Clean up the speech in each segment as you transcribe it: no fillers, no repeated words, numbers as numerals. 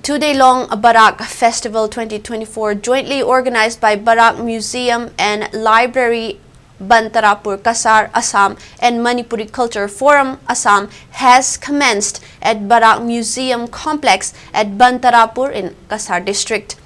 two-day-long Barak Festival 2024, jointly organized by Barak Museum and Library, Bantarapur, Cachar, Assam, and Manipuri Culture Forum, Assam, has commenced at Barak Museum Complex at Bantarapur in Cachar district.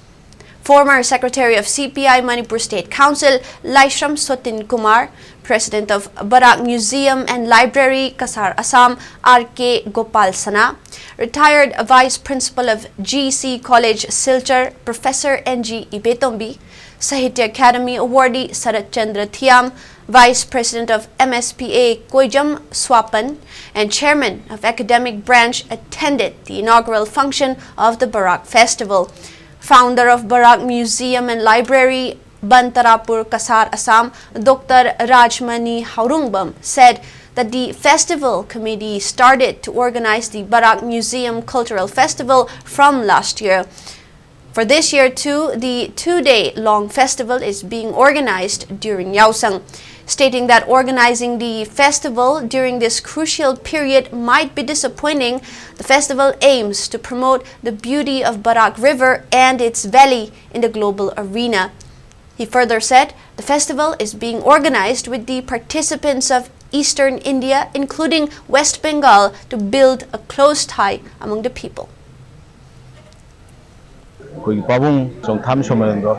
Former Secretary of CPI Manipur State Council, Laishram Sotin Kumar, President of Barak Museum and Library, Cachar, Assam, R.K. Gopal Sana, retired Vice Principal of GC College, Silchar, Professor N.G. Ibetombi, Sahitya Academy awardee Sarat Chandra Thiam, Vice President of MSPA Koijam Swapan, and Chairman of Academic Branch attended the inaugural function of the Barak Festival. Founder of Barak Museum and Library, Bantarapur, Cachar, Assam, Dr. Rajmani Haurungbam, said that the festival committee started to organize the Barak Museum Cultural Festival from last year. For this year too, the two-day-long festival is being organized during Yaosang. Stating that organizing the festival during this crucial period might be disappointing, the festival aims to promote the beauty of Barak River and its valley in the global arena. He further said the festival is being organized with the participants of Eastern India, including West Bengal, to build a close tie among the people. Pabung song tham somerendo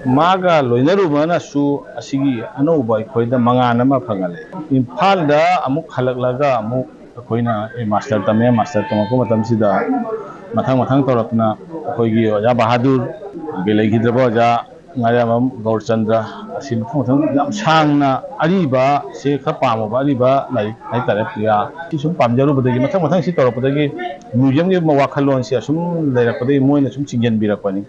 maga loinarubana su asigi anoba khoida mangana ma phangale Imphal da amuk halaklaga amuk khoina master tame master tamako matam sida mathang torapna khoigi oja bahadur belai gidraba ja ngayamam gaur chandra asin phang yam sangna ariba se kha pamaba ariba lai hai tare priya sum pamjaru badagi mathang si torapadagi museum ge wakhalon si asum lairakpadagi moina sum chingyan birakpani